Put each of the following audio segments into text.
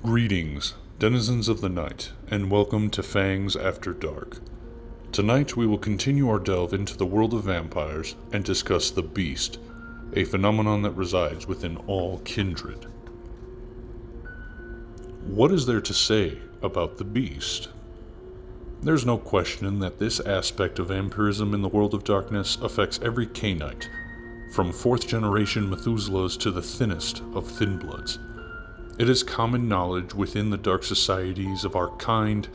Greetings, denizens of the night, and welcome to Fangs After Dark. Tonight we will continue our delve into the world of vampires and discuss the Beast, a phenomenon that resides within all kindred. What is there to say about the Beast? There's no question that this aspect of vampirism in the world of darkness affects every Cainite, from 4th generation Methuselahs to the thinnest of thin bloods. It is common knowledge within the dark societies of our kind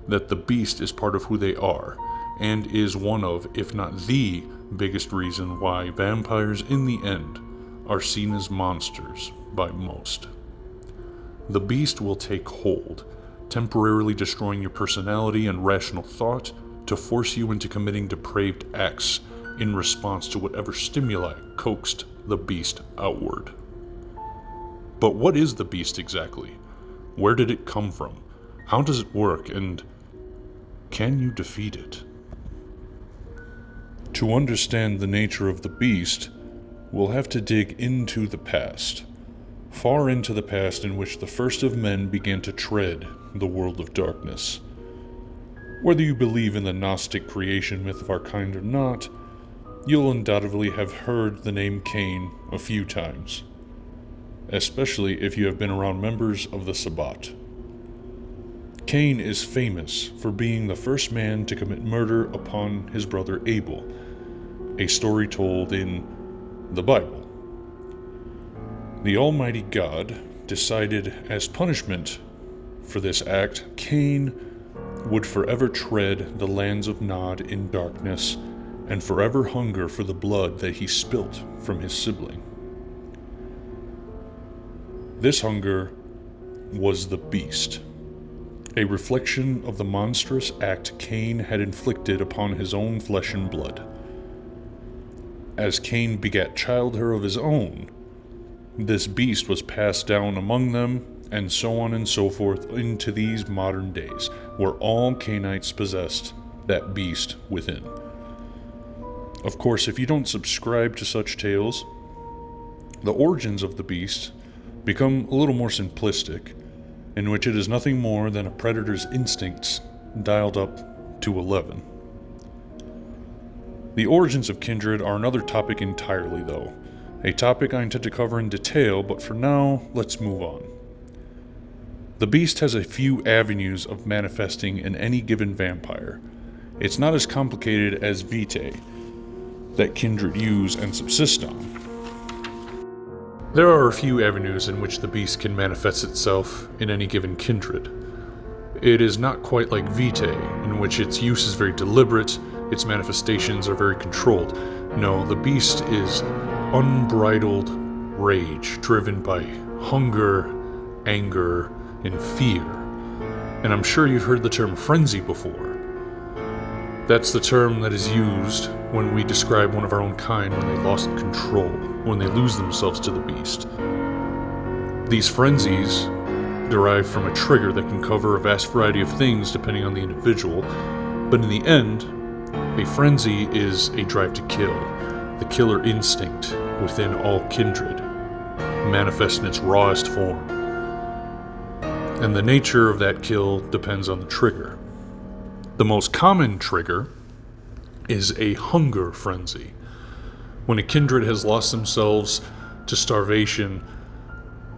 that the Beast is part of who they are, and is one of, if not the biggest reason why vampires in the end are seen as monsters by most. The Beast will take hold, temporarily destroying your personality and rational thought to force you into committing depraved acts in response to whatever stimuli coaxed the Beast outward. But what is the Beast exactly? Where did it come from? How does it work, and can you defeat it? To understand the nature of the Beast, we'll have to dig into the past, far into the past in which the first of men began to tread the world of darkness. Whether you believe in the Gnostic creation myth of our kind or not, you'll undoubtedly have heard the name Cain a few times, especially if you have been around members of the Sabbat. Cain is famous for being the first man to commit murder upon his brother Abel, a story told in the Bible. The Almighty God decided as punishment for this act, Cain would forever tread the lands of Nod in darkness and forever hunger for the blood that he spilt from his sibling. This hunger was the Beast, a reflection of the monstrous act Cain had inflicted upon his own flesh and blood. As Cain begat children of his own, this Beast was passed down among them, and so on and so forth into these modern days, where all Cainites possessed that Beast within. Of course, if you don't subscribe to such tales, the origins of the Beast become a little more simplistic, in which it is nothing more than a predator's instincts dialed up to 11. The origins of kindred are another topic entirely, though, a topic I intend to cover in detail, but for now, let's move on. The Beast has a few avenues of manifesting in any given vampire. It's not as complicated as vitae that kindred use and subsist on. There are a few avenues in which the Beast can manifest itself in any given kindred. It is not quite like vitae, in which its use is very deliberate, its manifestations are very controlled. No, the Beast is unbridled rage, driven by hunger, anger, and fear. And I'm sure you've heard the term frenzy before. That's the term that is used when we describe one of our own kind when they lost control, when they lose themselves to the Beast. These frenzies derive from a trigger that can cover a vast variety of things depending on the individual, but in the end, a frenzy is a drive to kill, the killer instinct within all kindred, manifest in its rawest form. And the nature of that kill depends on the trigger. The most common trigger is a hunger frenzy. When a kindred has lost themselves to starvation,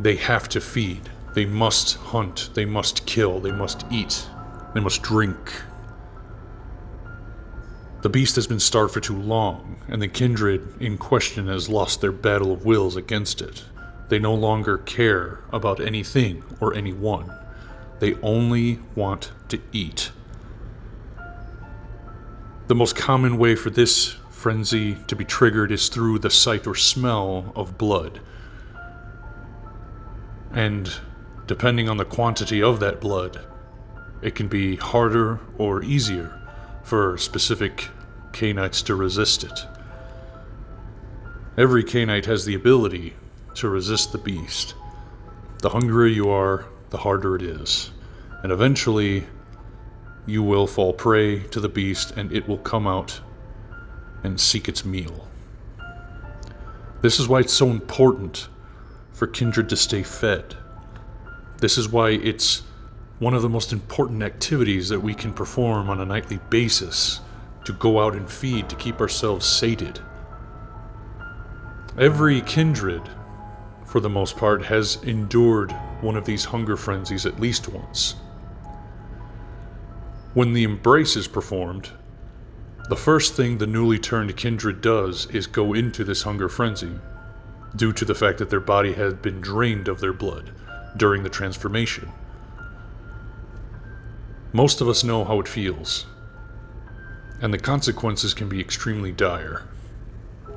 they have to feed. They must hunt. They must kill. They must eat. They must drink. The Beast has been starved for too long, and the kindred in question has lost their battle of wills against it. They no longer care about anything or anyone. They only want to eat. The most common way for this frenzy to be triggered is through the sight or smell of blood. And depending on the quantity of that blood, it can be harder or easier for specific Cainites to resist it. Every Cainite has the ability to resist the Beast. The hungrier you are, the harder it is. And eventually, you will fall prey to the Beast, and it will come out and seek its meal. This is why it's so important for kindred to stay fed, This is why it's one of the most important activities that we can perform on a nightly basis, to go out and feed, to keep ourselves sated. Every kindred, for the most part, has endured one of these hunger frenzies at least once. When the embrace is performed, the first thing the newly turned kindred does is go into this hunger frenzy, due to the fact that their body has been drained of their blood during the transformation. Most of us know how it feels, and the consequences can be extremely dire.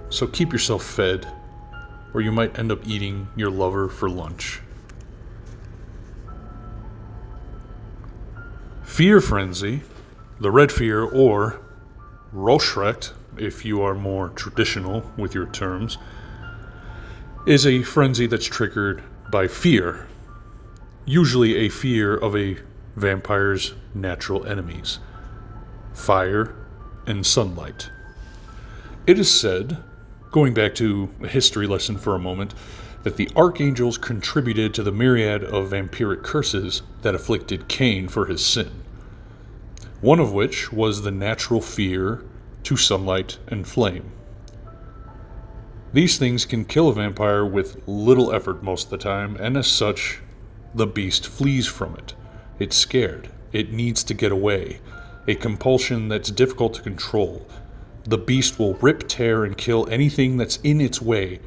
So keep yourself fed, or you might end up eating your lover for lunch. Fear frenzy, the red fear, or resides, if you are more traditional with your terms, is a frenzy that's triggered by fear, usually a fear of a vampire's natural enemies, fire and sunlight. It is said, going back to a history lesson for a moment, that the archangels contributed to the myriad of vampiric curses that afflicted Cain for his sin, one of which was the natural fear to sunlight and flame. These things can kill a vampire with little effort most of the time, and as such, the beast flees from it. It's scared. It needs to get away. A compulsion that's difficult to control. The beast will rip, tear, and kill anything that's in its way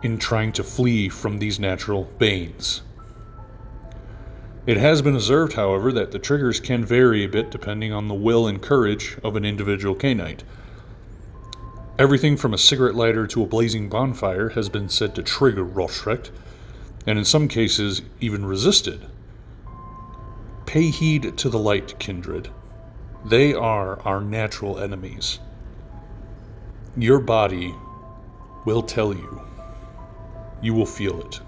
in trying to flee from these natural banes. It has been observed, however, that the triggers can vary a bit depending on the will and courage of an individual canite. Everything from a cigarette lighter to a blazing bonfire has been said to trigger resides, and in some cases even resisted. Pay heed to the light, kindred. They are our natural enemies. Your body will tell you. You will feel it.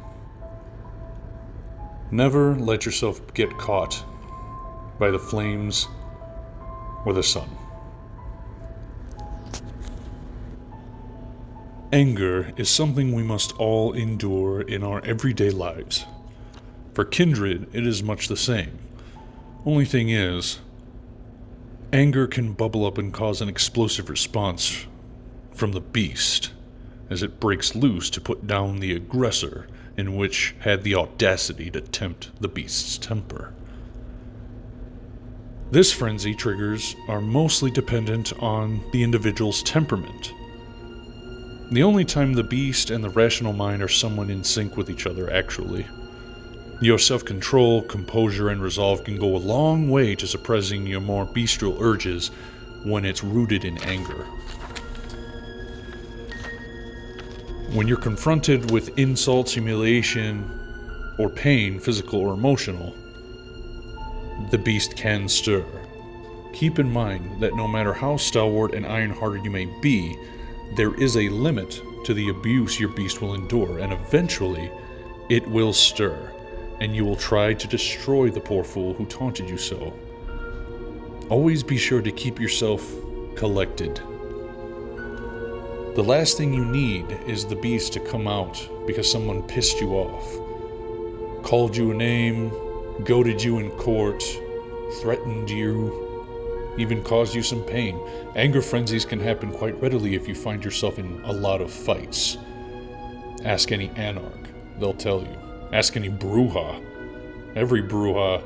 Never let yourself get caught by the flames or the sun. Anger is something we must all endure in our everyday lives. For kindred, it is much the same. Only thing is, anger can bubble up and cause an explosive response from the beast, as it breaks loose to put down the aggressor, in which had the audacity to tempt the beast's temper. This frenzy triggers are mostly dependent on the individual's temperament. The only time the beast and the rational mind are somewhat in sync with each other, actually. Your self-control, composure, and resolve can go a long way to suppressing your more bestial urges when it's rooted in anger. When you're confronted with insults, humiliation, or pain, physical or emotional, the beast can stir. Keep in mind that no matter how stalwart and iron-hearted you may be, there is a limit to the abuse your beast will endure, and eventually it will stir, and you will try to destroy the poor fool who taunted you so. Always be sure to keep yourself collected. The last thing you need is the beast to come out because someone pissed you off, called you a name, goaded you in court, threatened you, even caused you some pain. Anger frenzies can happen quite readily if you find yourself in a lot of fights. Ask any anarch, they'll tell you. Ask any bruja. Every bruja,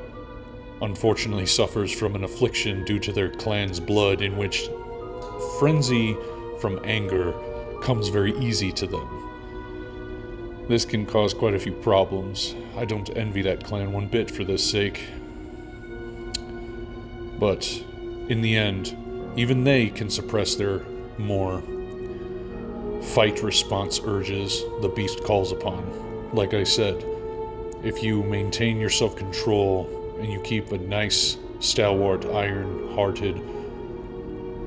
unfortunately, suffers from an affliction due to their clan's blood, in which frenzy from anger comes very easy to them. This can cause quite a few problems. I don't envy that clan one bit for this sake. But in the end, even they can suppress their more fight response urges the beast calls upon. Like I said, if you maintain your self-control and you keep a nice, stalwart, iron-hearted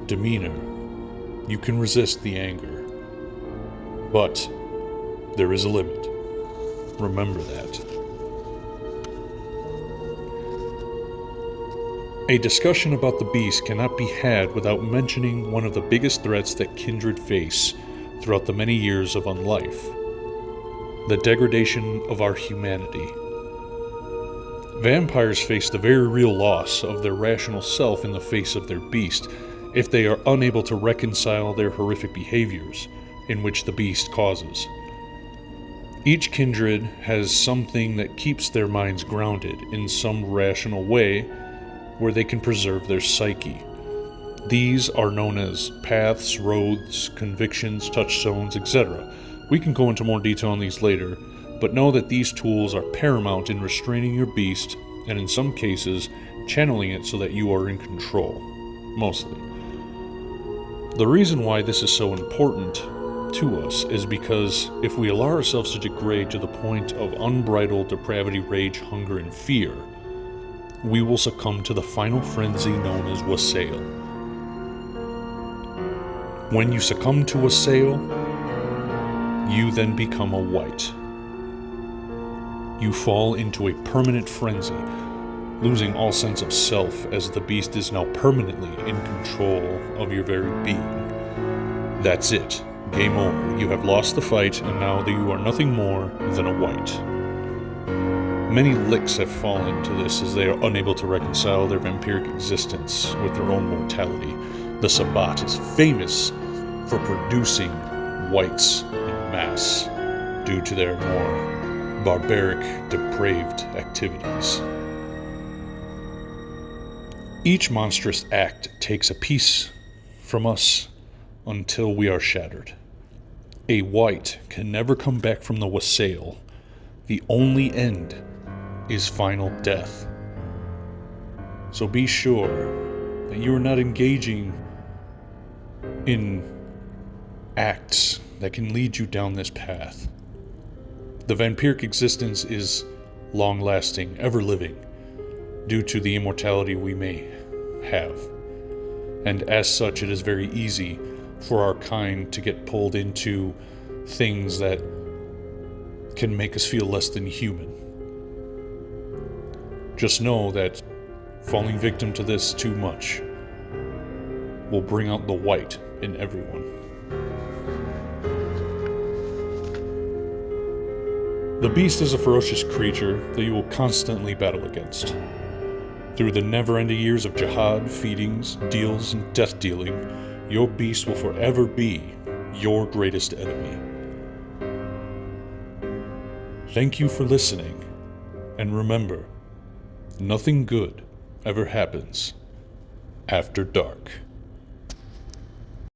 demeanor, you can resist the anger. But there is a limit. Remember that. A discussion about the beast cannot be had without mentioning one of the biggest threats that kindred face throughout the many years of unlife: the degradation of our humanity. Vampires face the very real loss of their rational self in the face of their beast if they are unable to reconcile their horrific behaviors, in which the beast causes. Each kindred has something that keeps their minds grounded in some rational way where they can preserve their psyche. These are known as paths, roads, convictions, touchstones, etc. We can go into more detail on these later, but know that these tools are paramount in restraining your beast and in some cases channeling it so that you are in control, mostly. The reason why this is so important to us is because if we allow ourselves to degrade to the point of unbridled depravity, rage, hunger, and fear, we will succumb to the final frenzy known as wassail. When you succumb to wassail, you then become a wight. You fall into a permanent frenzy, losing all sense of self as the beast is now permanently in control of your very being. That's it. Game over. You have lost the fight, and now you are nothing more than a wight. Many licks have fallen to this as they are unable to reconcile their vampiric existence with their own mortality. The Sabbat is famous for producing wights in mass due to their more barbaric, depraved activities. Each monstrous act takes a piece from us until we are shattered. A wight can never come back from the wassail. The only end is final death. So be sure that you are not engaging in acts that can lead you down this path. The vampiric existence is long-lasting, ever-living, due to the immortality we may have. And as such, it is very easy for our kind to get pulled into things that can make us feel less than human. Just know that falling victim to this too much will bring out the wight in everyone. The beast is a ferocious creature that you will constantly battle against. Through the never-ending years of jihad, feedings, deals, and death-dealing, your beast will forever be your greatest enemy. Thank you for listening, and remember, nothing good ever happens after dark.